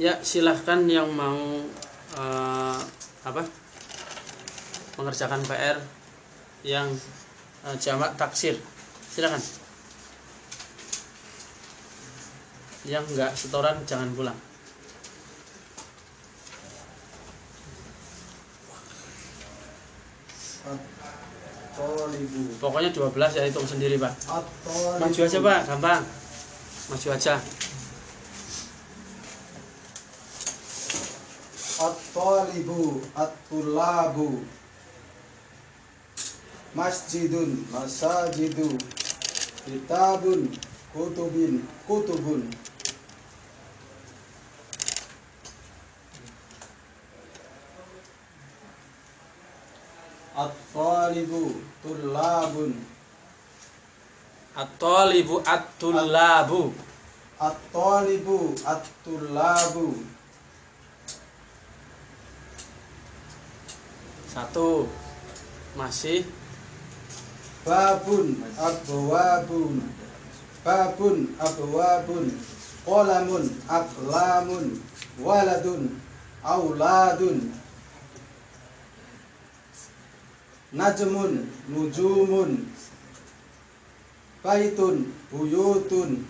Ya, silahkan yang mau mengerjakan PR yang jamak taksir, silakan. Yang enggak setoran jangan pulang. Pokoknya 12 ya, hitung sendiri Pak. Maju aja Pak, gampang. Maju aja. At-talibu, at-tullabu, masjidun, masajidu, kitabun, kutubin, kutubun. At-talibu, tullabun. At-talibu at-tullabu. At-talibu, at-tullabu. 1. Masih. Babun, abwabun. Babun, abwabun. Qalamun, aqlamun. Waladun, auladun. Najmun, nujumun. Baitun, buyutun.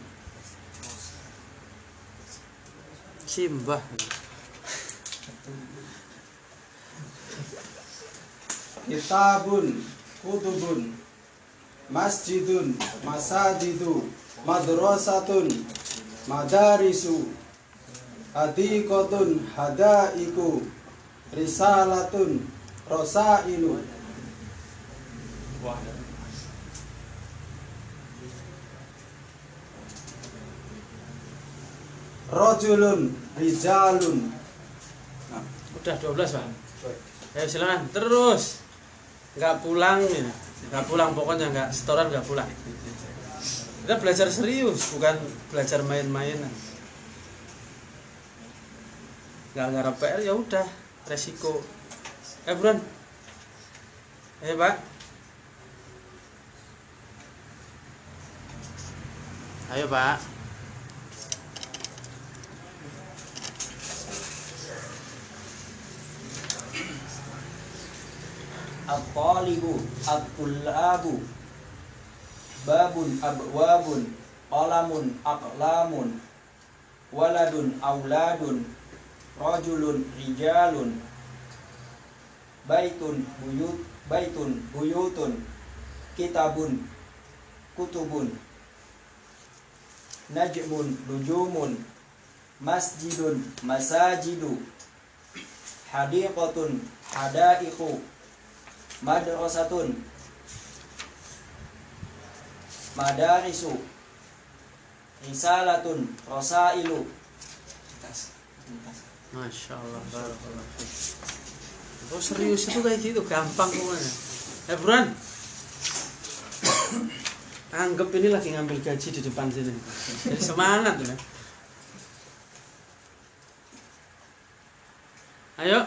Simbah. Kitabun, kutubun. Masjidun, masajidu. Madrasatun, madarisu. Hadiqatun, hadaiku. Risalatun, rosailu. Rojulun, rijalun. Nah, udah 12 Pak. Ayo silakan terus. Enggak pulang ya. Enggak pulang, pokoknya enggak setoran, enggak pulang. Kita belajar serius, bukan belajar main-mainan. Enggak ngarep PR ya udah, resiko. Buruan. Ayo Pak. Ayo Pak. At-talibu, at-tullabu. Babun, abwabun. Qalamun, aqlamun. Waladun, auladun. Rajulun, rijalun. Baitun, buyutun. Kitabun, kutubun. Najmun, nujumun. Masjidun, masajidu. Hadiqatun, hadaiku. Madrasatun, madarisu. Risalatun, rosailu. Masya Allah, barakallah. Oh serius itu kayak gitu, gampang pokoknya. Buruan. Anggap ini lagi ngambil gaji di depan sini. Jadi semangat ya. Ayo.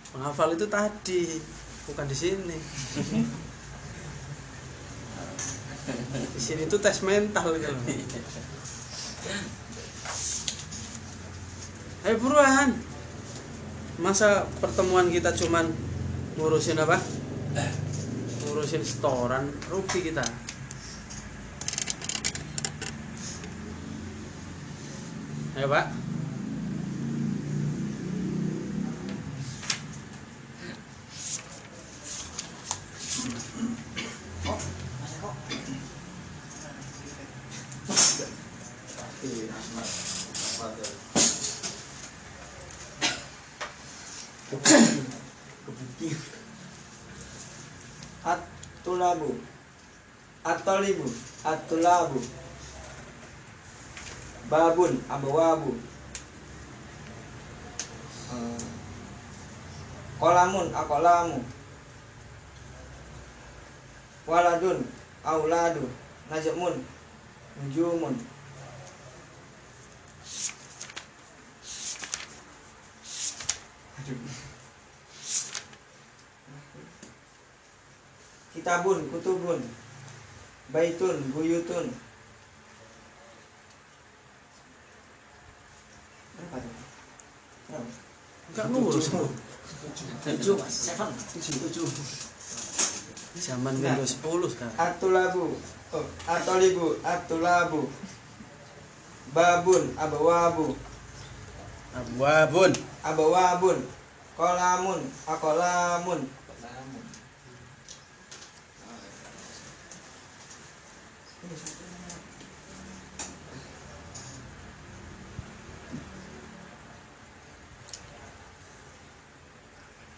Penghafal itu tadi, bukan di sini. Di sini tuh tes mental gitu. Ayo buruan. Masa pertemuan kita cuman ngurusin apa? Ngurusin setoran, rugi kita. Ayo Pak. At-tulabu, at-talibu, at-tulabu. Babun, abwabu. Qalamun, aqlamu. Waladun, auladu. Najmun, nujumun. Kitabun, kutubun. baitun buyutun. Berapa tuh? Berapa? Enggak ngurus. 7 Mas. 7. Zaman Windows 10 sekarang. Atulabu, atolibu, atulabu. Babun, abawabu, Abwabun. abawabun. Kolamun, akolamun.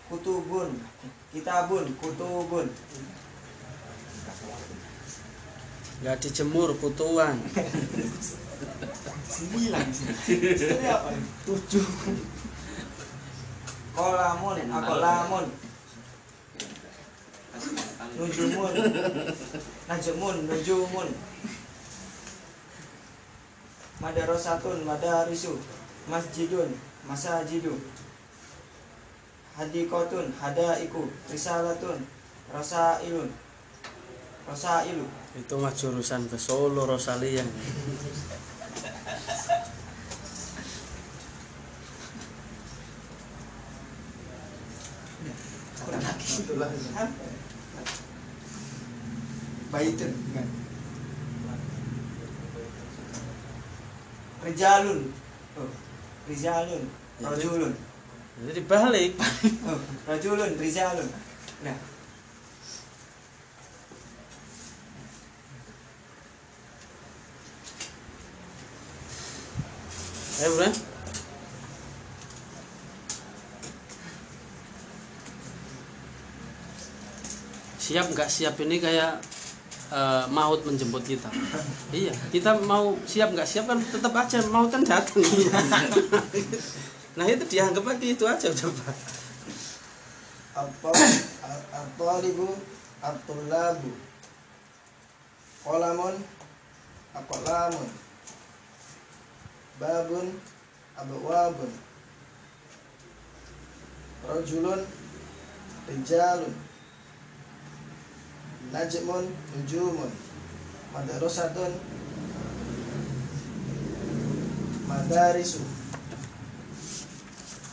Kutubun, kitabun, kutubun. Enggak dijemur kutuan. 9 ini apa? 7. Kolamun, akolamun. Nujumun, najumun, nujumun. Madarosatun, madarisu. Masjidun, masajidu. Hadikotun, hadaiku. Risalatun, rosailun. Rosailu. Itu mah jurusan ke Solo Rosalia. Baitun. Rijalun. Oh, rijalun. Rajulun. Jadi dibalik. Oh, rajulun, rijalun. Nah, Ayo, Bro. Siap nggak siap ini kayak maut menjemput kita. Iya, kita mau siap nggak siap kan tetap aja maut kan datang. Nah itu dianggap aja itu aja coba. At-talibu, at-tullabu. Qalamun, aqlamun. Babun, abwabun. Rajulun, rijalun. Najmun, nujumun. Madrasatun, madarisu.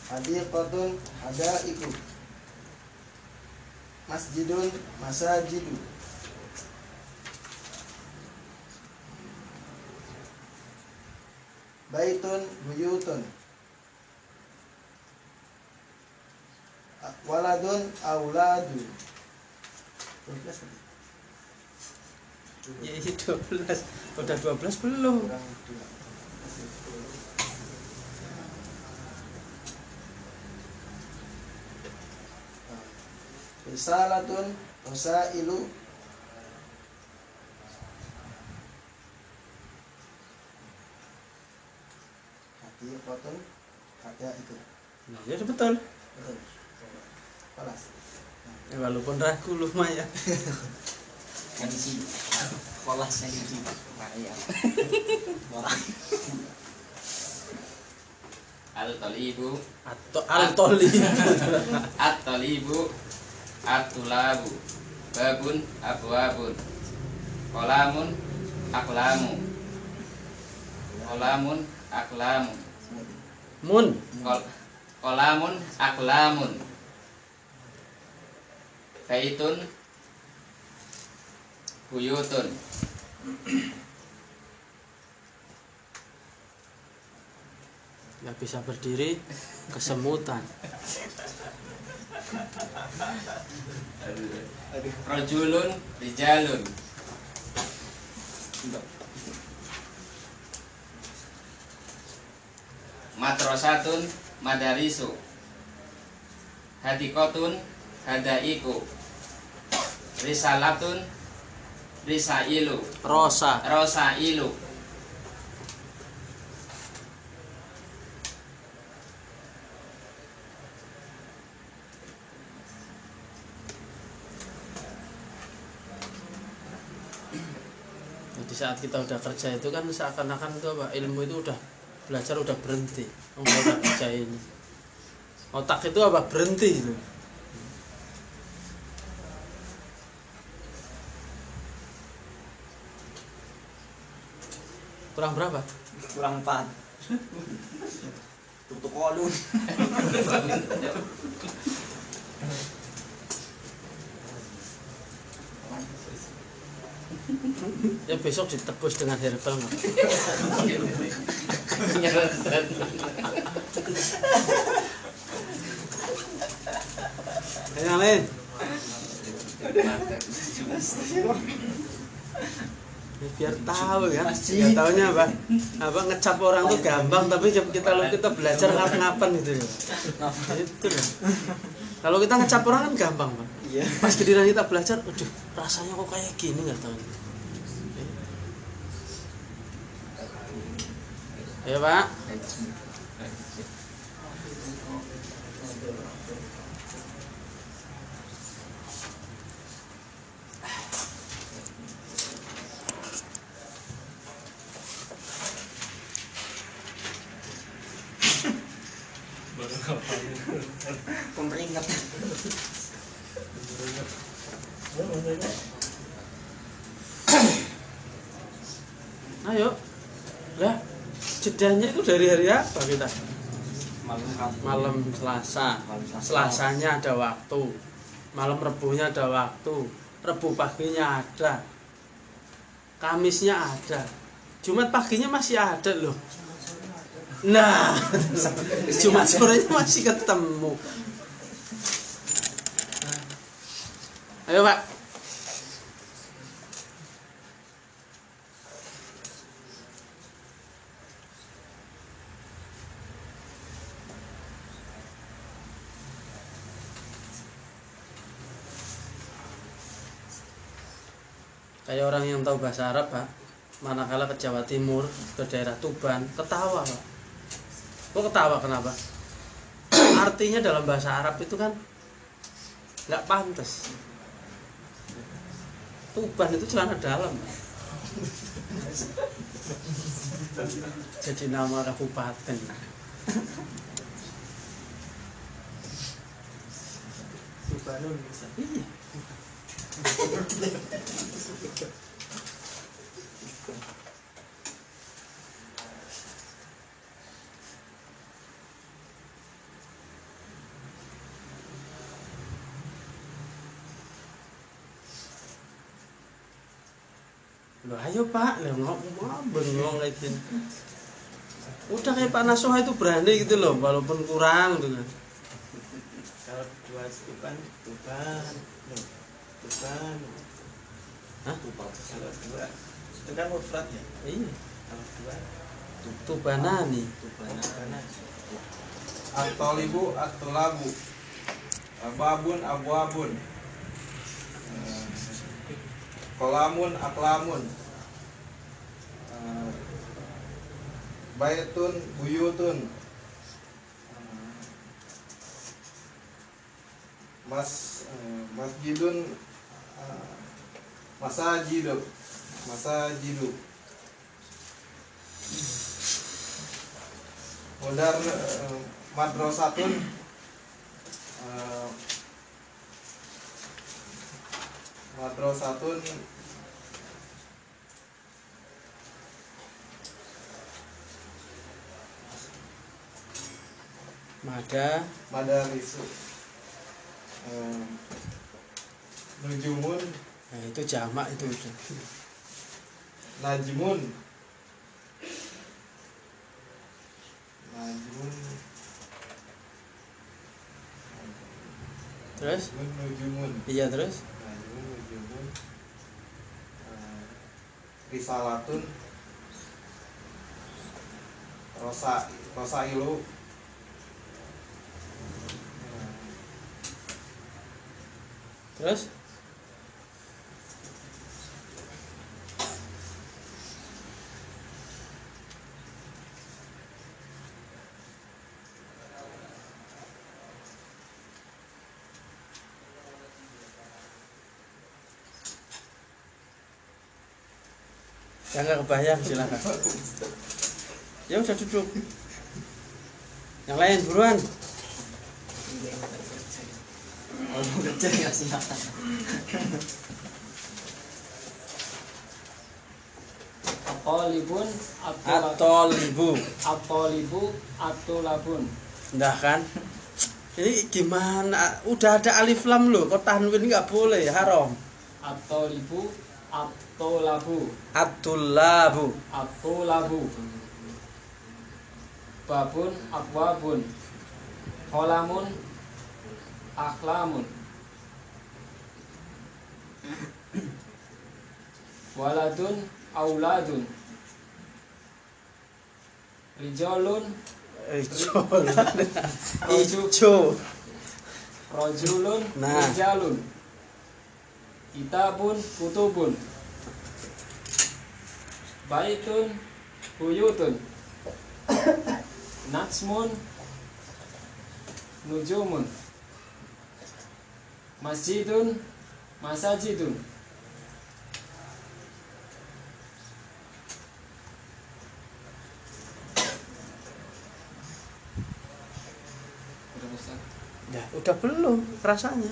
Hadiqatun, hadaiku. Masjidun, masajidu. Baitun, buyutun. Waladun, auladu. 12 tadi. Ya ini 12. Udah 12 belum? Kurang 2. Risalatun, rosailu. Hadiqatun, hadaiku. Nah, ya betul. Betul. Kelas. Ya, walaupun ragu lumayan. Kan sih kolasnya di Maria. Al-talibu Atau altoli. at-talibu at-tulabu babun abwabun kolamun aklamu kolamun aklamu Mun. kolamun aklamun baitun buyutun Nggak bisa berdiri, kesemutan. rajulun rijalun madrasatun madarisu hadikotun hadaiku risalatun risailu Rosa. rosailu Di saat kita udah kerja itu kan seakan-akan itu apa, ilmu itu udah belajar udah berhenti. Udah kerja ini. Otak itu apa berhenti itu. Kurang berapa? Kurang 4. Tutup kolun. Ya besok ditebus dengan herbal nggak? Yang lain? Ya, biar tahu kan? Biar tahunya apa? Apa ngecap orang tuh gampang, tapi kita belajar ngap-ngapan gitu ya. Itu kan. Kalau kita ngecap orang kan gampang, Pak. Iya. Pas giliran kita belajar, aduh, rasanya kok kayak gini nggak tahu. Ayo, Pak. Pemperingat. Ayo. Lah, jedanya itu dari hari apa kita? Malam Selasa. Selasanya ada waktu. Malam Rebunya ada waktu. Rebu paginya ada. Kamisnya ada. Jumat paginya masih ada loh. Nah, Jumat sorenya masih ketemu. Ayo, Pak. Kayak orang yang tahu bahasa Arab, Pak, manakala ke Jawa Timur, ke daerah Tuban, ketawa, Pak. Kok ketawa kenapa? Artinya dalam bahasa Arab itu kan nggak pantas. Tuban itu celana dalam, Pak. Jadi nama kabupaten. Tubanun bisa. Iya. Loh, ayo Pak, ngomong bengong kayak gini. Udah kayak Pak Nasuha itu berani gitu loh, walaupun kurang gitu kan. Kalau 2 Tuban. Tuban. Hah? Kalau 2 itu kan mufrad ya. Iya, Kalau 2 Tubanani. Tubanan. At-talibu at-tulabu. Babun abwabun. Kolamun aklamun. Baitun buyutun. Masjidun masajidu. Modar madrasatun madarisu. Nujumun. Nah, itu jamak itu udah. Najmun. Terus? Nujumun. Iya, terus? Nujumun. Risalatun. Rosailu. Terus? Yang nggak kebayang silakan. Ya udah duduk. Yang lain buruan. Kecil ya silakan. Apa At-talibun At-talibu. At-talibu at-tulabun. Nah kan? Ini gimana? Udah ada alif lam loh, kok tanwin nggak boleh, haram. At-talibu at-tulabu At-tullabu. at-tulabu. Babun abwabun. Qalamun akhlamun. Waladun auladun. Rijalun Ijo. rajulun Nah. rijalun. Kitabun kutubun. Baitun buyutun. Natsmun nujumun. Masjidun masajidun. Ya, udah belum rasanya.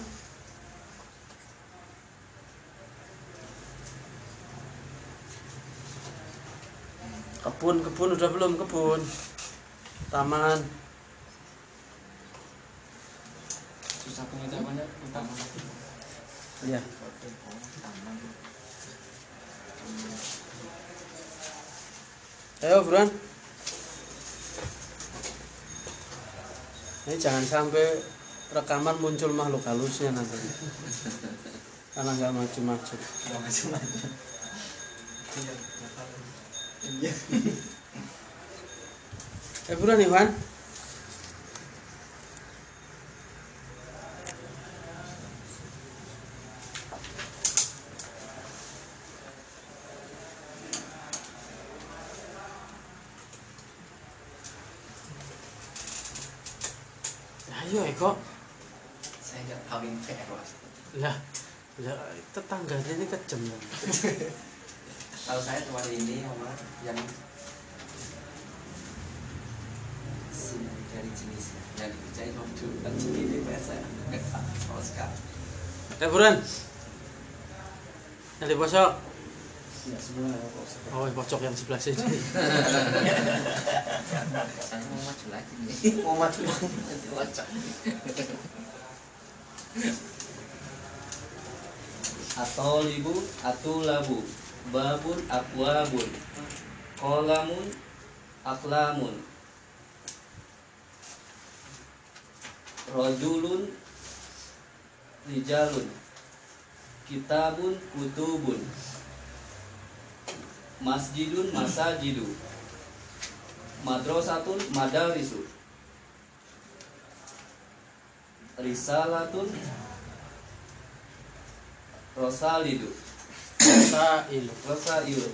Kebun udah belum kebun. Taman. Susah pengucapannya utama. Ya. Ayo, Bron. Ini jangan sampai rekaman muncul makhluk halusnya nanti. Karena nggak maju-maju. Buruan Iwan. Ayo Eko. Saya nggak kawin PR Mas. Lah, tetangganya ini kejam ya. Kalau saya cuma ini Oma yang dari jenisnya yang dikerjain waktu dan ini PR saya nggak sama sekali. Buruan. Yang di pojok. Ya sebenarnya kok. Oh, pojok yang sebelah sini. Saya mau maju lagi nih. Mau mati Nanti wajah. Atolibu atulabu babun abwabun qalamun aklamun rajulun rijalun kitabun kutubun masjidun masajidu madrasatun madarisu risalatun rosalidu Sailu. rosailu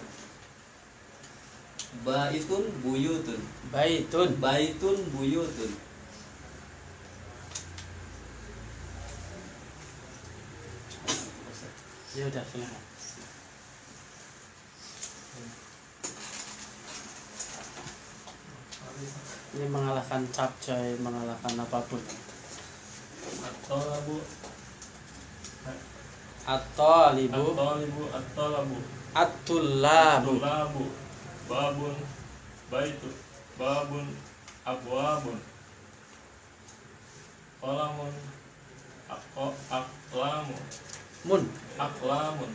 baitun buyutun Baitun. buyutun Ya udah, silakan. Ini mengalahkan capcay, mengalahkan apapun. At-talabu At-talibu at-talabu at-tullabu Tulabu babun baitu babun abwabun qalamun aklamun mun aklamun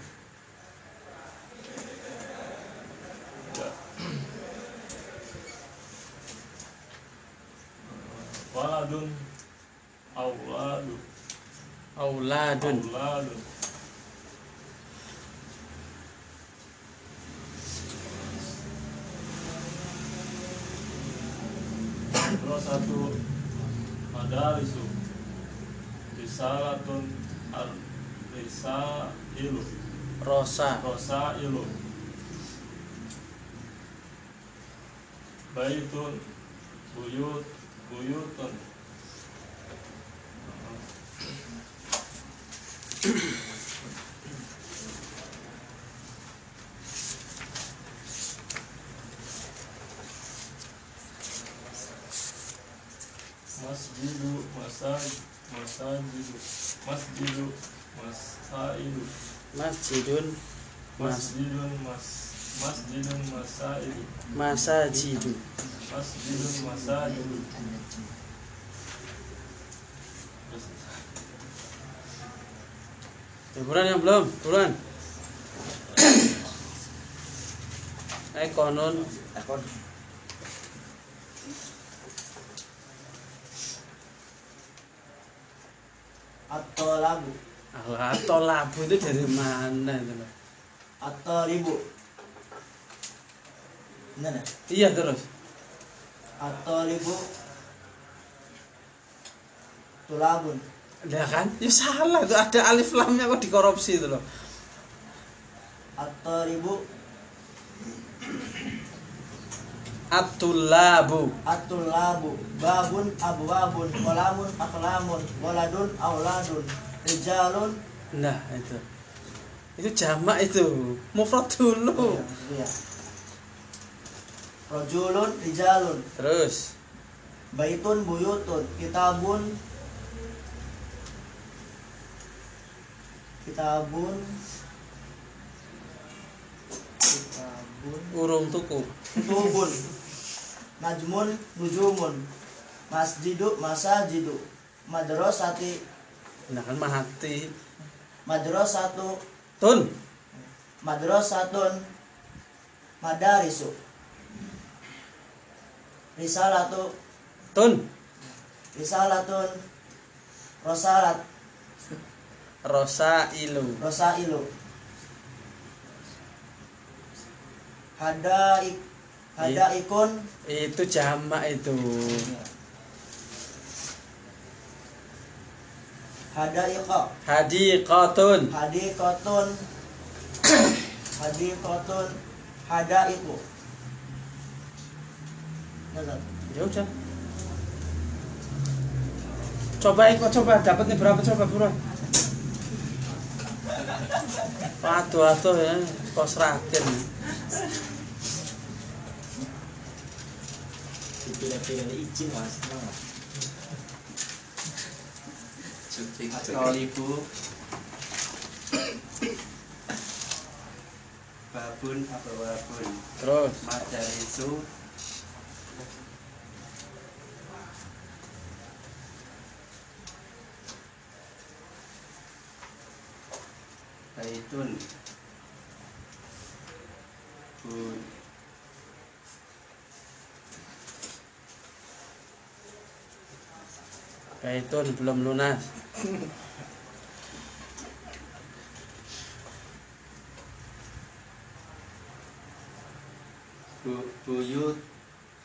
waladun auladun auladun terus satu madarisu risalatun risailu rosailu baitun buyutun masjidun Masjidun masaidu. Masajidu. Masjidun masaidu. Buruan yang belum? Buruan. Konon. At-talabu. Alah, tolabu itu dari mana itu loh? At-talibu. Benar ya? Iya terus. At-talibu tulabun. Nah kan? Ya salah itu ada alif lamnya kok dikorupsi itu loh. At-talibu At-tulabu. at-tulabu babun abwabun qalamun aqlamun waladun auladun rijalun. Nah itu jamak itu mufrad dulu. Iya. Rajulun rijalun Terus baitun buyutun kitabun urung tuku. tubun najmun nujumun masajidu madrasati Nah kan mahati. madrasatu Tun. madrasatun madarisu risalatun rosalat Rosailu. rosailu hadaikun Itu jamak itu. hadaiqa Hadiqatun. hadaiqatun hadaiku. Nazar. Ya udah. Coba dapatnya berapa coba buruan. Aduh ya, kos rakin. Pilih-pilih izin mas. At-talibu babun abawabun. Terus Madarisu baitun Baitun belum lunas.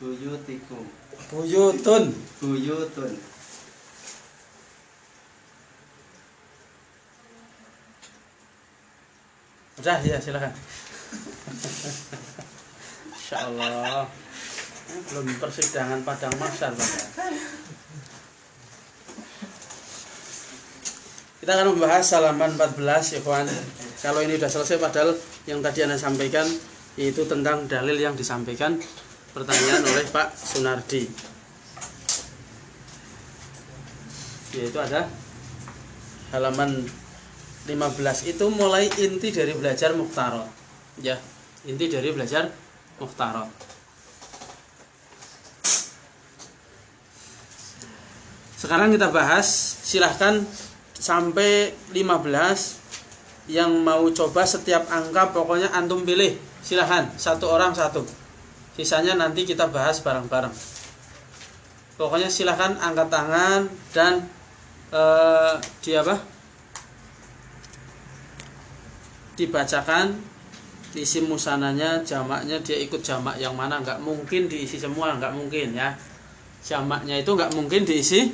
buyutikum Buyutun. buyutun Udah ya silakan. Insyaallah. Belum persidangan padang mahsyar padahal. Kita akan membahas halaman 14 ya kawan. Kalau ini sudah selesai padahal yang tadi Anda sampaikan yaitu tentang dalil yang disampaikan pertanyaan oleh Pak Sunardi. Yaitu ada halaman 15 itu mulai inti dari belajar mukhtarat. Ya, inti dari belajar mukhtarat. Sekarang kita bahas, silahkan sampai 15 yang mau coba setiap angka pokoknya antum pilih. Silahkan, satu orang satu. Sisanya nanti kita bahas bareng-bareng. Pokoknya silahkan angkat tangan dan dibacakan isi musananya, jamaknya dia ikut jamak yang mana, nggak mungkin diisi semua, nggak mungkin ya. Jamaknya itu nggak mungkin diisi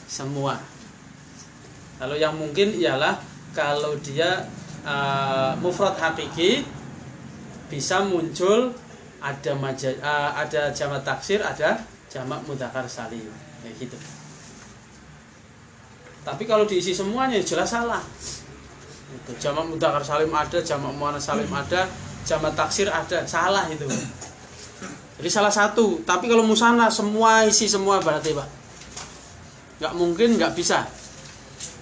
semua. Kalau yang mungkin ialah kalau dia mufrad hakiki bisa muncul ada jamak taksir, ada jamak mudzakkar salim, kayak gitu. Tapi kalau diisi semuanya jelas salah. Itu jamak mudzakkar salim ada, jamak muannats salim ada, jamak taksir ada, salah itu. Jadi salah satu. Tapi kalau musanna semua isi semua berarti Pak. Nggak mungkin, nggak bisa.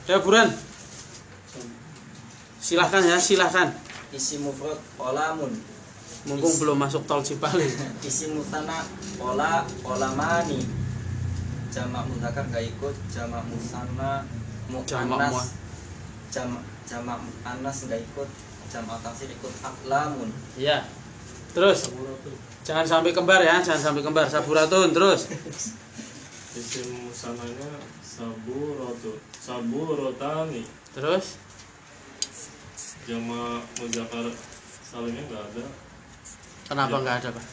Ya Buran. Silahkan ya, silahkan. Isi mufrad qalamun. Mumpung belum masuk tol Cipali. Isim musanna olamani. Jamak mudzakkar gak ikut, jamak musanna Jamak muannas. Jamak muannas gak ikut, jamak taksir ikut aqlamun. Iya. Terus jangan sampai kembar ya, jangan sampai kembar. Saburatun terus. Isim musananya saburotani. Terus Jama mudzakkar salimnya nggak ada kenapa Ya. nggak ada, Pak?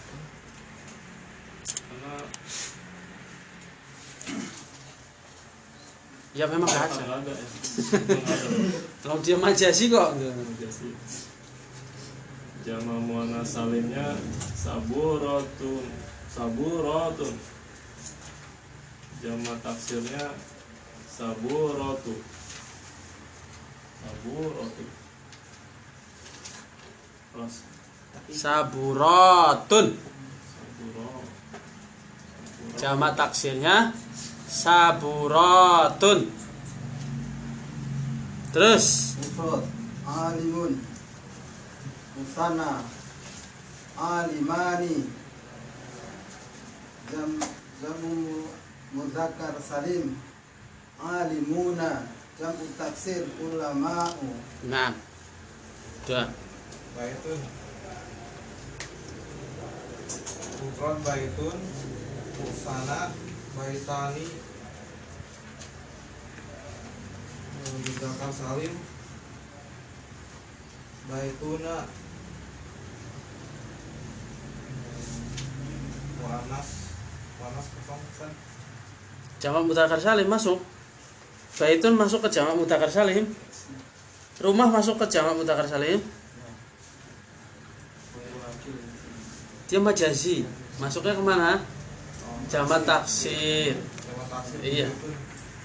karena Ya memang nggak ada. nggak ada ya. Nggak ada. Kalau dia majasi kok. Majasi. Jama muannas salimnya saburotun. Jama taksirnya saburotu. Terus Saburatun. saburo. Jamak taksirnya saburatun. Terus Mufrad alimun musanna alimani jamu mudzakkar salim alimuna jamu taksir ulama'u. nah. Udah. Baitun. Mufrad baitun, musana, baitani, mudzakkar salim, baituna, muannas kosong kan? Jamak mudzakkar salim masuk. Baitun masuk ke jamak mudzakkar salim. Rumah masuk ke jamak mudzakkar salim. Dia majazi. Masuknya kemana? Jamak taksir. Jamak taksir. Iya. baitun.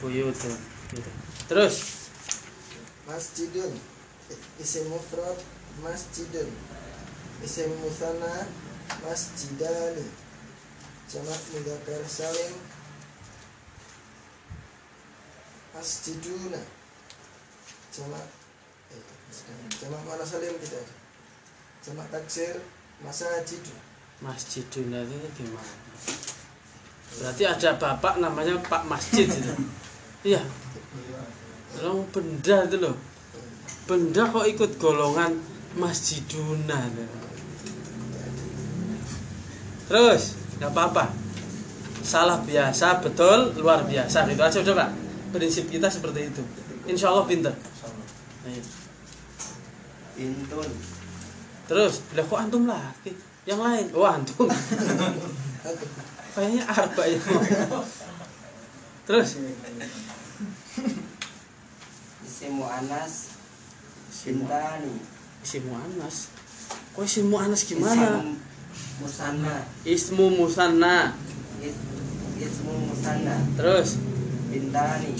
Buyutun. Gitu. Terus Masjidun isim mufrad masjidun. Isim musanna masjidani. Jamak mudzakkar salim masjiduna. Jamak muannas salim tidak. Jamak taksir masajidu. masjidun itu gimana? Berarti ada bapak namanya Pak Masjid itu. Iya. Orang benda itu loh. Benda kok ikut golongan masjiduna. Terus nggak apa-apa. Salah biasa, betul, luar biasa. Gitu aja udah Pak. Prinsip kita seperti itu. Insya Allah pinter. Ayo. Intun Terus, lah kok antum lagi? Yang lain, oh antum. Kayaknya arba itu. Terus, Isim muannas bintani. isim muannas. Kok isim muannas gimana? Musanna. Ismu musanna. Ismu musanna Terus, bintani.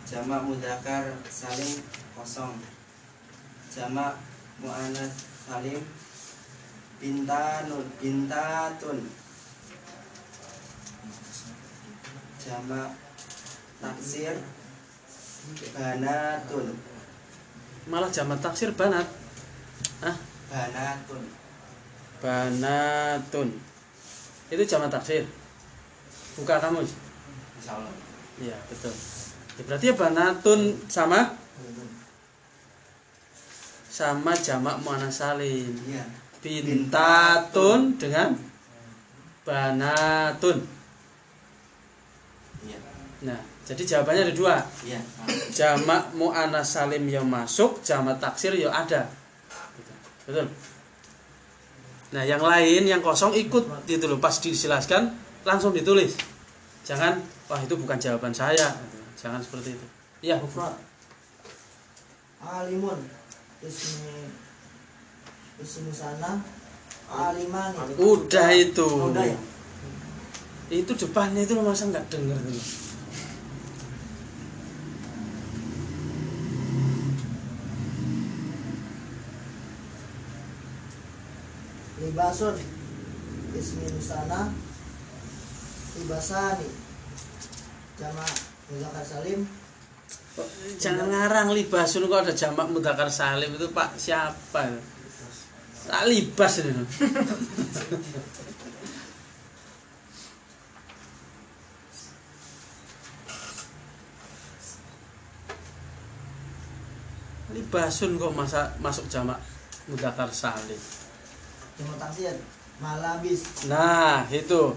Jamak mudzakkar salim kosong. Jamak muannas salim bintatun. Jamak taksir banatun. malah jamak taksir banat. Hah? Banatun. Banatun. Itu jamak taksir. Buka kamus. Insyaallah. Iya, betul. Ya, berarti ya banatun sama jamak muannas salim. Iya. Bintatun dengan banatun. Iya. Nah, jadi jawabannya ada dua. Iya. Jamak muannas salim yang masuk, jamak taksir yang ada. Betul. Nah, yang lain yang kosong ikut gitu loh, pas dijelaskan langsung ditulis. Jangan, wah itu bukan jawaban saya. Jangan seperti itu. Iya, Mufrad alimun ismu sana alimani. udah itu. Udah ya? Itu depannya itu masa nggak dengar tuh. Libasun ismi sana libasani. Jamak mudzakkar salim Jangan ngarang libasun kok ada jamak mudzakkar salim itu Pak siapa? Tak libas ini. Libasun kok masuk jamak mudzakkar salim. Jamak taksir malabis. Nah, itu.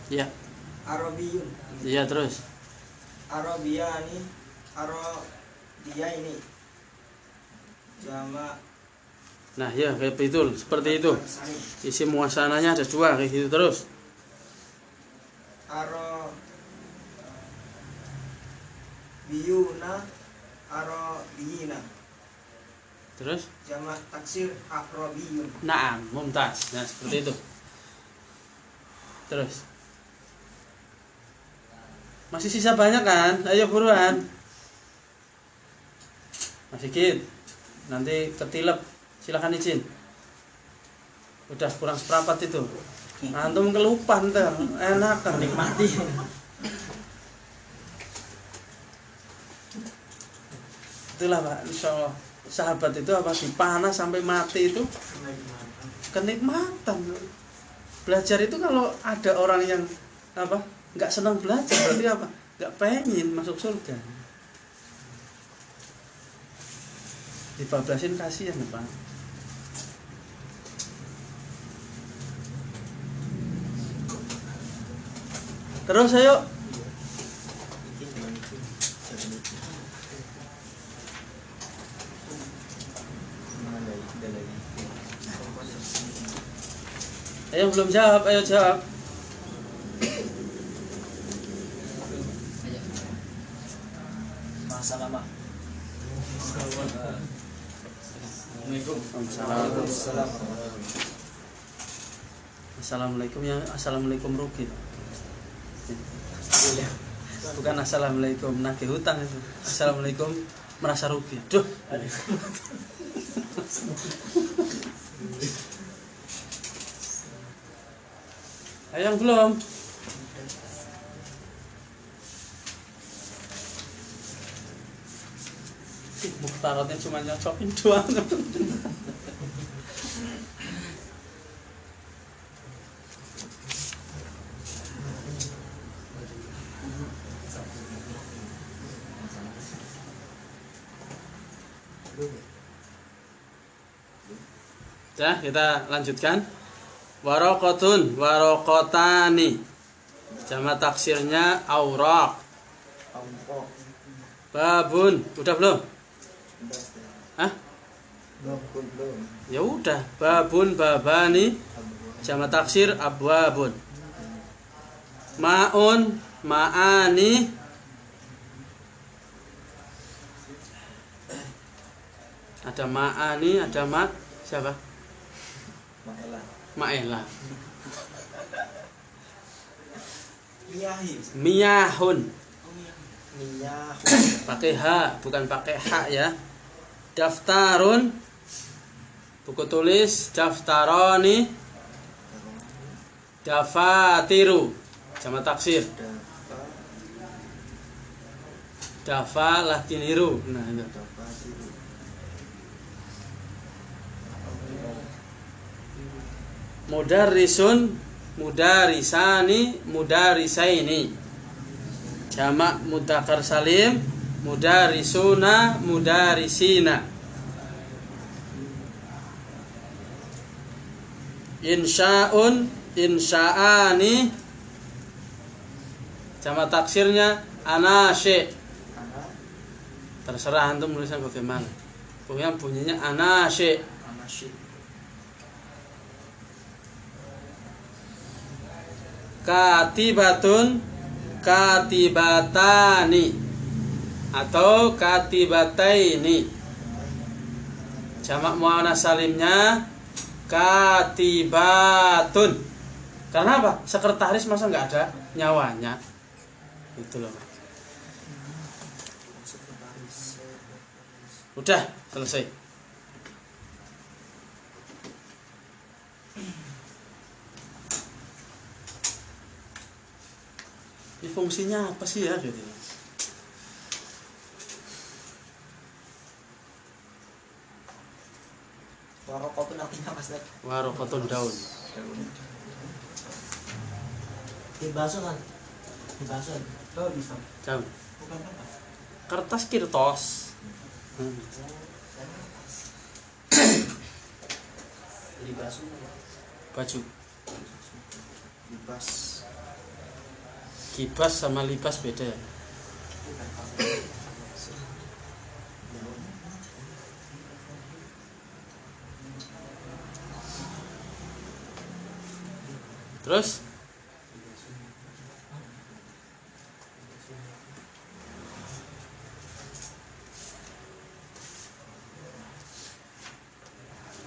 Ya. Arabiyun. Iya, terus. Arabiyani. Arabia ini jamak. Nah, ya kayak itu, seperti itu. Isi muasananya ada 2 kayak gitu terus. Arabiyuna. Arabiyina. Terus? Jamak taksir Arabiyun. Naam, mumtaz. Nah, seperti itu. Terus. Masih sisa banyak kan? Ayo buruan. Mas Sigit. Nanti ketilep. Silakan izin. Udah kurang seperempat itu. Antum kelupan tuh. Enak kan nikmati. Itulah Pak, insyaallah. Sahabat itu apa dipanah sampai mati itu kenikmatan. Belajar itu kalau ada orang yang apa nggak senang belajar berarti apa nggak pengen masuk surga. Dibablasin kasihan Pak. Terus ayo. Ayo belum jawab, ayo jawab. Masalah. Assalamualaikum ya, assalamualaikum rugi. Bukan assalamualaikum nagih hutang itu. Assalamualaikum merasa rugi. Duh. Ayo yang belum. Mukhtaratnya cuma nyocokin doang. Ya, kita lanjutkan. Waraqatun, waraqatani. Jamak taksirnya auraq. Babun, udah belum? Hah? Ya udah, babun, babani. Jamak taksir abwabun. Ma'un, ma'ani. Ada ma'ani, ada ma' siapa? Ma'ela. Miyahun. Pakai H, bukan pakai H ya. Daftarun. Buku tulis daftaroni. Dafatiru. Jamak taksir. Dafa latiniru. Nah, itu. Mudarrisun, mudarisani, mudarisaini. Jamak mudzakkar salim, mudarisuna, mudarisina. Insya'un, insya'ani. Jamak taksirnya anasy'. Terserah antum nulisnya bagaimana. Pokoknya bunyinya anasy'. Katibatun, katibatani, atau katibataini. Jamak muannas salimnya katibatun. Karena apa? Sekretaris masa nggak ada nyawanya? Itu loh. Udah selesai. Ini fungsinya apa sih ya gitu? Warokotun artinya apa Ustaz? Warokotun daun. Dibaso kan? Dibaso. Daun Ustaz. Daun. Bukan apa? Kertas kirtos. Dibaso. Baju. Libas. Kibas sama libas beda ya. Terus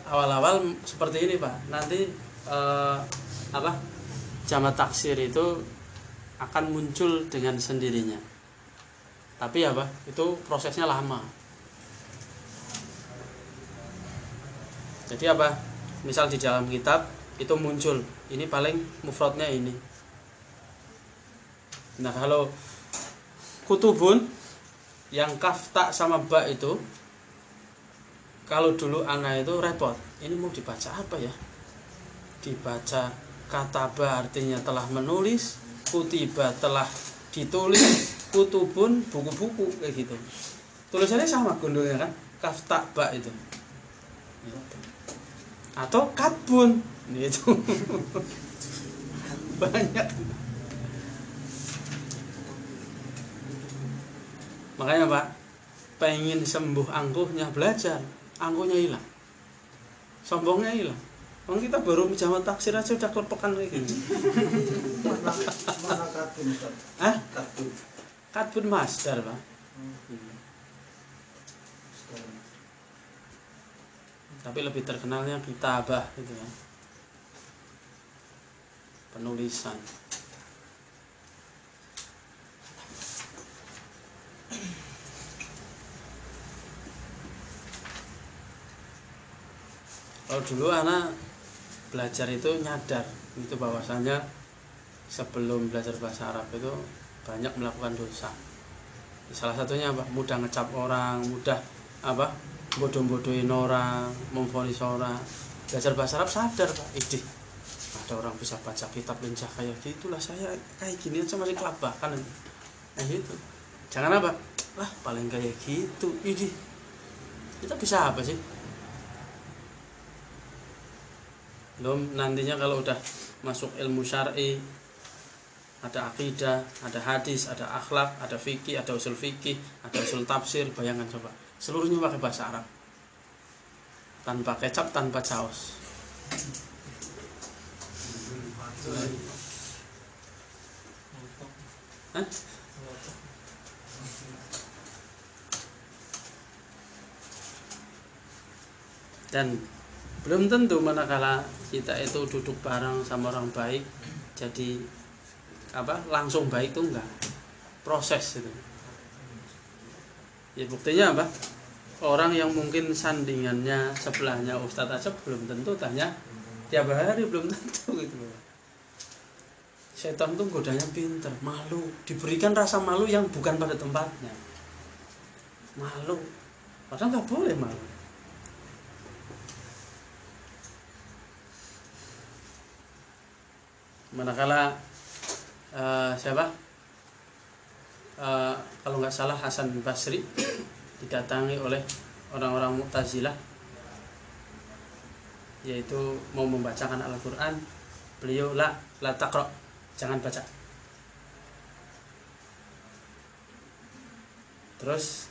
awal-awal seperti ini Pak. Nanti jamak taksir itu akan muncul dengan sendirinya. Tapi itu prosesnya lama. Jadi misal di dalam kitab itu muncul, ini paling mufradnya ini. Nah, kalau kutubun yang kaf tak sama ba itu, kalau dulu ana itu repot. Ini mau dibaca apa ya? Dibaca kataba artinya telah menulis, kutiba telah ditulis, kutubun buku-buku kayak gitu. Tulisannya sama gundulnya kan, kaf tak ba itu. Atau katbun itu. Banyak. Makanya Pak, pengen sembuh angkuhnya belajar, angkuhnya hilang, sombongnya hilang. Orang kita baru jamak taksir aja udah kelepekan kayak gini. Mana katun Ustaz? Hah? Katun. Katbun masdar Pak. Tapi lebih terkenalnya kitabah gitu ya. Penulisan. Kalau dulu anak belajar itu nyadar itu bahwasanya sebelum belajar bahasa Arab itu banyak melakukan dosa. Salah satunya mudah ngecap orang, mudah bodoh-bodohin orang, memvonis orang. Belajar bahasa Arab sadar Pak, idih ada orang bisa baca kitab lincah kayak gitulah, saya kayak gini aja masih kelabakan. Nah gitu. Jangan paling kayak gitu. Idih. Kita bisa apa sih? Belum nantinya kalau udah masuk ilmu syar'i, ada akidah, ada hadis, ada akhlak, ada fikih, ada usul fikih, ada usul tafsir. Bayangkan coba, seluruhnya pakai bahasa Arab, tanpa kecap, tanpa saus. Hah? Dan belum tentu manakala kita itu duduk bareng sama orang baik jadi langsung baik itu enggak, proses itu. Ya buktinya orang yang mungkin sandingannya sebelahnya ustadz aja belum tentu tanya tiap hari, belum tentu gitu. Setan tuh godanya pinter, malu, diberikan rasa malu yang bukan pada tempatnya. Malu, padahal nggak boleh malu. Manakala kalau nggak salah Hasan Basri didatangi oleh orang-orang Mu'tazilah, yaitu mau membacakan Al-Quran, beliau la taqra, jangan baca. Terus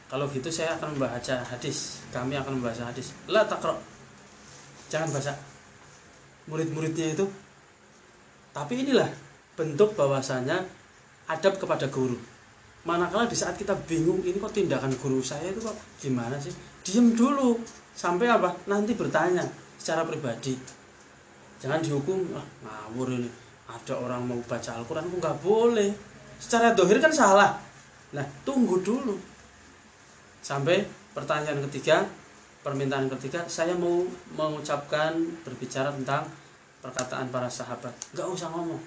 kalau gitu saya akan membaca hadis, kami akan membaca hadis, la taqra, jangan baca. Murid-muridnya itu, tapi inilah bentuk bahwasanya adab kepada guru. Manakala di saat kita bingung, ini kok tindakan guru saya itu kok gimana sih, diem dulu sampai nanti bertanya secara pribadi. Jangan dihukum, ngawur ini, ada orang mau baca Al-Quran kok nggak boleh, secara dohir kan salah. Nah tunggu dulu sampai pertanyaan ketiga, permintaan ketiga, saya mau mengucapkan, berbicara tentang perkataan para sahabat. Nggak usah ngomong.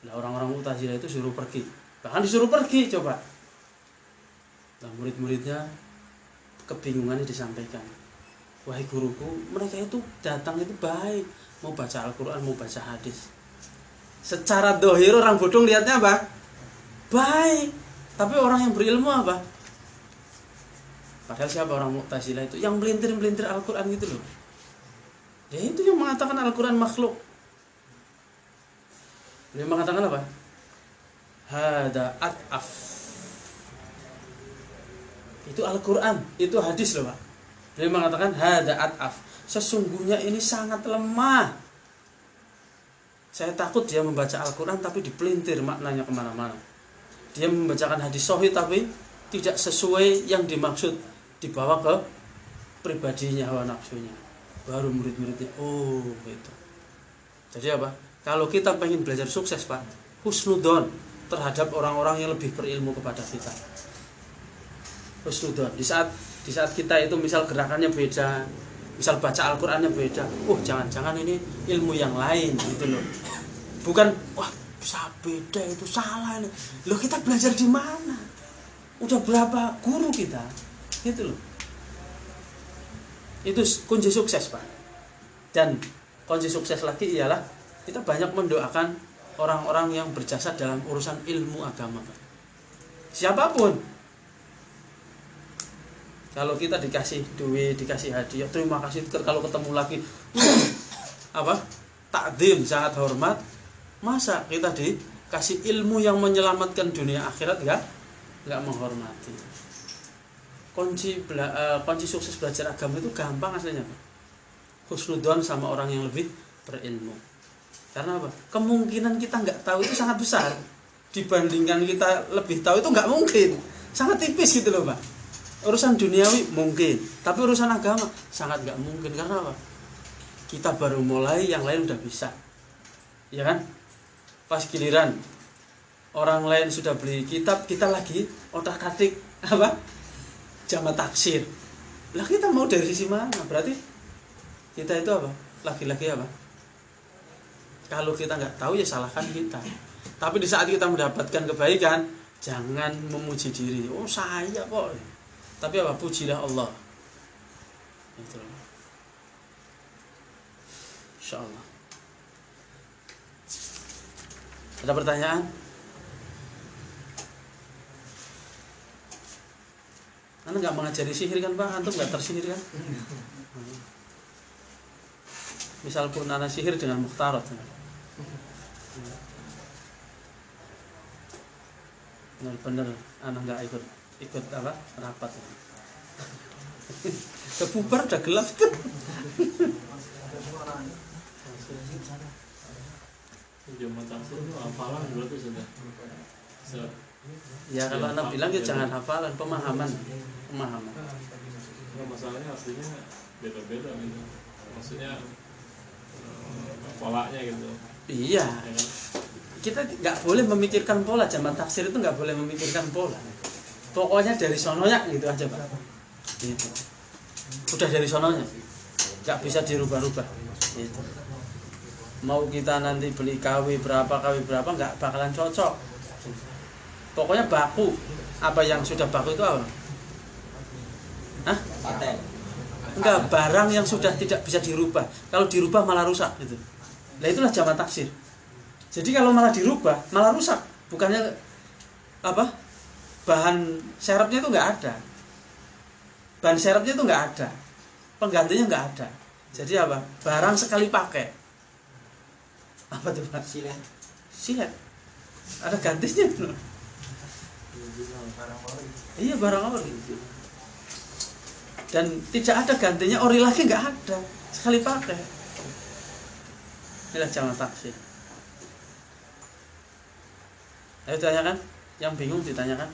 Nah orang-orang Mu'tazilah itu suruh pergi, bahkan disuruh pergi. Coba, nah murid-muridnya kebingungannya disampaikan, wahai guruku, mereka itu datang itu baik, mau baca Al-Quran, mau baca hadis. Secara dohir orang bodoh lihatnya apa? Baik. Tapi orang yang berilmu apa? Padahal siapa orang Mu'tazilah itu? Yang melintir-melintir Al-Quran gitu loh. Ya itu yang mengatakan Al-Quran makhluk. Dia mengatakan apa? Hada at'af. Itu Al-Quran, itu hadis loh Pak. Dia mengatakan hada at'af. Sesungguhnya ini sangat lemah. Saya takut dia membaca Al-Quran tapi dipelintir maknanya kemana-mana. Dia membacakan hadis sahih tapi tidak sesuai yang dimaksud, dibawa ke pribadinya, hawa nafsunya. Baru murid-muridnya, oh gitu. Jadi apa? Kalau kita pengen belajar sukses Pak, husnudon terhadap orang-orang yang lebih berilmu kepada kita. Husnudon. Di saat kita itu misal gerakannya beda, misal baca Al-Qur'annya beda, jangan-jangan ini ilmu yang lain gitu loh. Bukan wah bisa beda itu salah nih. Loh kita belajar di mana? Udah berapa guru kita? Gitu loh. Itu kunci sukses Pak. Dan kunci sukses lagi ialah kita banyak mendoakan orang-orang yang berjasa dalam urusan ilmu agama Pak. Siapapun. Kalau kita dikasih duit, dikasih hadiah, terima kasih. Kalau ketemu lagi apa? Takdim, sangat hormat. Masa kita dikasih ilmu yang menyelamatkan dunia akhirat enggak menghormati. Kunci sukses belajar agama itu gampang aslinya Pak. Husnudzon sama orang yang lebih berilmu. Karena apa? Kemungkinan kita enggak tahu itu sangat besar dibandingkan kita lebih tahu itu enggak mungkin. Sangat tipis gitu loh Pak. Urusan duniawi mungkin, tapi urusan agama sangat enggak mungkin. Karena apa? Kita baru mulai, yang lain udah bisa. Ya kan? Pas giliran orang lain sudah beli kitab, kita lagi otak-atik apa? Jama taksir. Lah kita mau dari sisi mana? Berarti kita itu apa? Lagi-lagi apa? Kalau kita nggak tahu ya salahkan kita. Tapi di saat kita mendapatkan kebaikan, jangan memuji diri. Oh saya kok. Tapi apa? Pujilah Allah. Itu. Insyaallah. Ada pertanyaan? Anda nggak mengajari sihir kan Pak? Antum nggak tersihir kan? Misal pun anak sihir dengan mukhtarat. Benar-benar anak nggak ikut apa? Rapat. Kebubar udah gelap tuh. Jama taksir itu hafalan berarti sudah. Ya kalau anak bilang ya jangan hafalan, pemahaman. Nah, masalahnya aslinya beda-beda gitu. Maksudnya polanya gitu. Iya. Ya kan? Kita nggak boleh memikirkan pola. Jama taksir itu nggak boleh memikirkan pola. Pokoknya dari sononya gitu aja Pak. Gitu. Udah dari sononya, nggak bisa dirubah-rubah. Gitu. Mau kita nanti beli KW berapa nggak bakalan cocok. Pokoknya baku. Apa yang sudah baku itu apa? Hah? Paten. Enggak, barang yang sudah tidak bisa dirubah. Kalau dirubah malah rusak gitu. Nah itulah jama taksir. Jadi kalau malah dirubah malah rusak. Bukannya apa? Bahan serepnya itu nggak ada. Bahan serepnya itu nggak ada. Penggantinya nggak ada. Jadi apa? Barang sekali pakai. Apa tuh Pak? Silet. Ada gantinya belum? Iya barang ori. Dan tidak ada gantinya, ori lagi nggak ada. Sekali pakai. Inilah jama taksir. Ayo tanyakan. Yang bingung ditanyakan.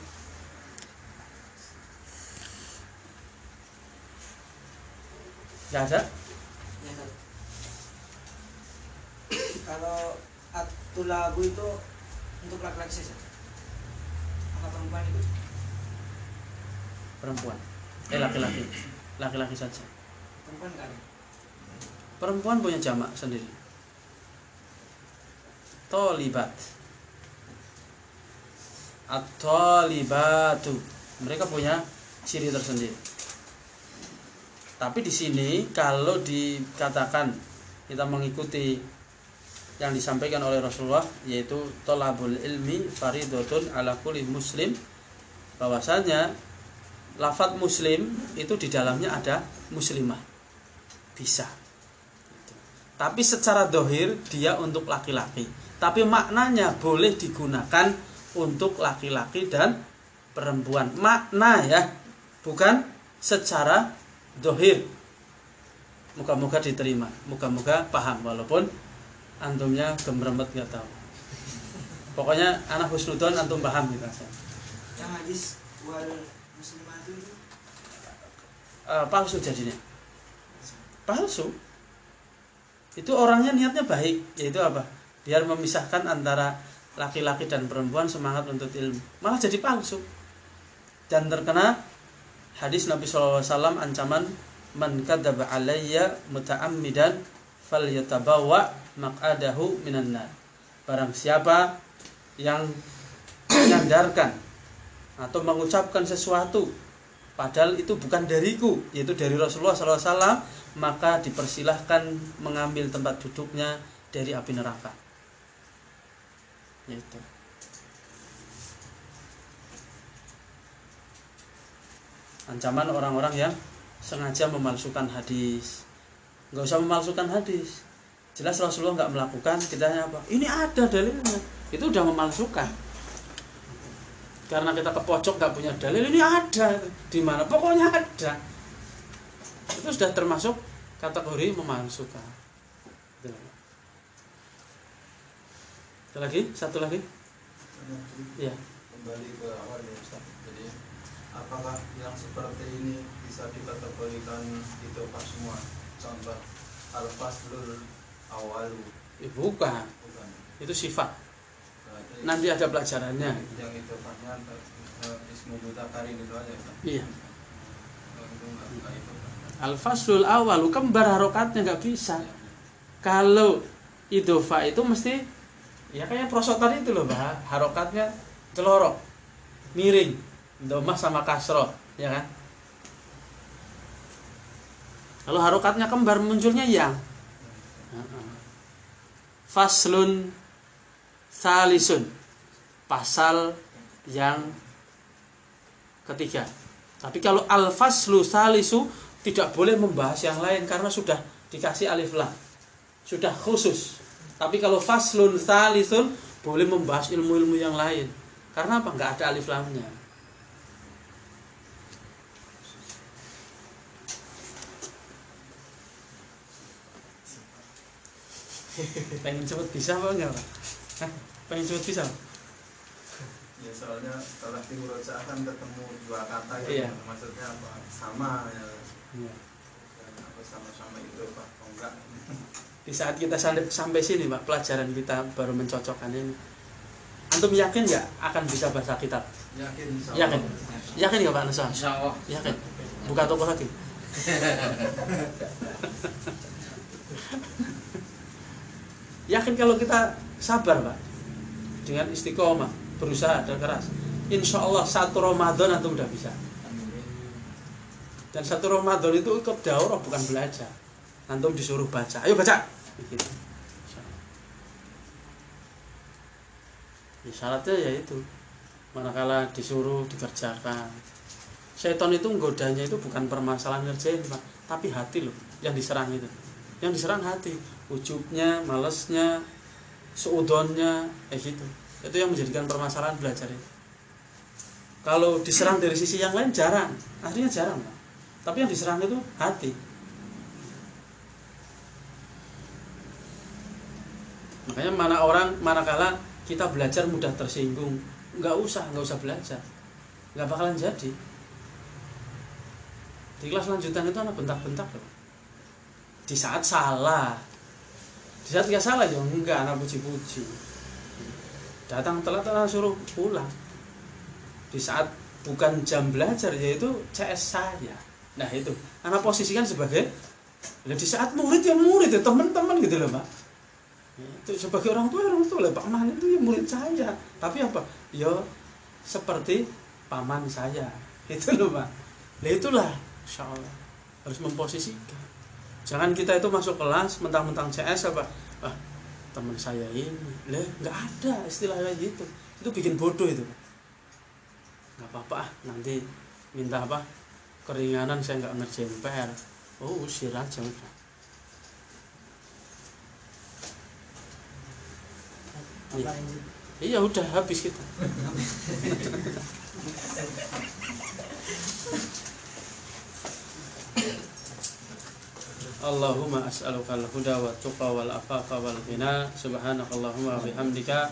Nggak ada? Kalau at-tulabu itu untuk laki-laki saja? Apa perempuan itu? Perempuan. Laki-laki. Laki-laki saja. Perempuan enggak ada? Perempuan punya jamak sendiri. Tolibat. At-tolibatu. Mereka punya ciri tersendiri. Tapi di sini kalau dikatakan kita mengikuti yang disampaikan oleh Rasulullah, yaitu thalabul ilmi fardhatun ala kulli muslim, bahwasanya lafadz muslim itu di dalamnya ada muslimah, bisa. Tapi secara dohir dia untuk laki-laki, tapi maknanya boleh digunakan untuk laki-laki dan perempuan. Makna ya, bukan secara dohir. Moga-moga diterima, moga-moga paham, walaupun antumnya gemremet nggak tahu. Pokoknya anak husnudon antum paham gitu. Yang hadis wal muslimat itu Palsu jadinya. Palsu. Itu orangnya niatnya baik, yaitu apa? Biar memisahkan antara laki-laki dan perempuan semangat untuk ilmu. Malah jadi palsu. Dan terkena hadis Nabi SAW ancaman man kadzaba alayya muta'ammidan falyatabawa maq'adahu minan nar. Barang siapa yang menyandarkan atau mengucapkan sesuatu padahal itu bukan dariku, yaitu dari Rasulullah SAW, maka dipersilahkan mengambil tempat duduknya dari api neraka. Yaitu ancaman orang-orang yang sengaja memalsukan hadis. Nggak usah memalsukan hadis, jelas Rasulullah nggak melakukan, kita hanya apa? Ini ada dalilnya, itu udah memalsukan. Karena kita ke pojok nggak punya dalil, ini ada di mana? Pokoknya ada. Itu sudah termasuk kategori memalsukan. Satu lagi. Ya. Kembali ke awal ya Ustaz. Jadi apakah yang seperti ini bisa dikategorikan itu pas semua? Contoh al-faslul awalu. Bukan. Itu sifat. Nanti ada pelajarannya. Yang itu pasnya ismu mutakarin itu aja Ustaz. Iya. Itu enggak itu. Al-faslul awalu kembar harokatnya nggak bisa. Kalau idhofa itu mesti ya kayak prosotan itu loh, Mbak. Harokatnya celorok, miring, domah sama kasroh, ya kan? Kalau harokatnya kembar munculnya yang. Faslun salisun, pasal yang ketiga. Tapi kalau al-faslu salisu tidak boleh membahas yang lain karena sudah dikasih alif lam, sudah khusus. Tapi kalau faslun salisun boleh membahas ilmu-ilmu yang lain. Karena apa? Nggak ada alif lamnya. Pengen cepet bisa apa enggak, Pak? Hah? Pengen cepet bisa? Ya soalnya setelah diusahakan ketemu dua kata itu, iya. Maksudnya apa? Sama ya. Iya. Apa sama-sama itu Pak? Oh, enggak. Di saat kita sampai sini, Pak, pelajaran kita baru mencocokkan ini. Antum yakin nggak akan bisa bahasa kitab? Yakin. Yakin? Yakin nggak Pak Nusa? Insyaallah. Yakin? Buka toko lagi. Yakin kalau kita sabar, Pak, dengan istiqomah, berusaha dan keras, insya Allah 1 Ramadan antum udah bisa. Dan 1 Ramadan itu ikut daurah, bukan belajar. Antum disuruh baca, ayo baca. Gitu. Ya, syaratnya yaitu manakala disuruh dikerjakan. Setan itu godanya itu bukan permasalahan ngerjain, Pak, tapi hati loh yang diserang itu. Yang diserang hati, ujubnya, malesnya, seudonnya, gitu. Itu yang menjadikan permasalahan belajar itu. Kalau diserang dari sisi yang lain jarang, aslinya jarang, Pak. Tapi yang diserang itu hati. Makanya manakala kita belajar mudah tersinggung, nggak usah belajar, nggak bakalan jadi. Di kelas lanjutan itu anak bentak-bentak loh. Di saat salah, di saat nggak salah ya enggak, anak puji-puji. Datang telat suruh pulang. Di saat bukan jam belajar, yaitu CS saya. Nah itu, anak posisikan sebagai, di saat murid ya teman-teman gitu loh, Pak. Itu sebagai orang tua lah, Pak Man itu ya murid saya. Tapi apa? Ya seperti paman saya. Itu loh, Pak. Nah itulah, insya Allah harus memposisikan. Jangan kita itu masuk kelas mentang-mentang CS apa, teman saya ini, nggak ada istilah kayak gitu. Itu bikin bodoh itu. Nggak apa-apa, nanti minta keringanan, saya nggak ngerjain PR. Oh, usir aja udah. Iya udah habis kita. Allahumma as'aluka al-huda wa tuqa wal afafa wal ghina. Subhanakallahumma wa bihamdika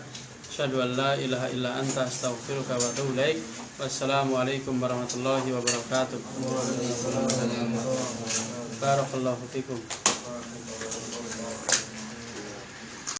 asyhadu an la ilaha illa anta astaghfiruka wa atubu ilaik. Wassalamualaikum warahmatullahi wabarakatuh. Barakallahu fikum.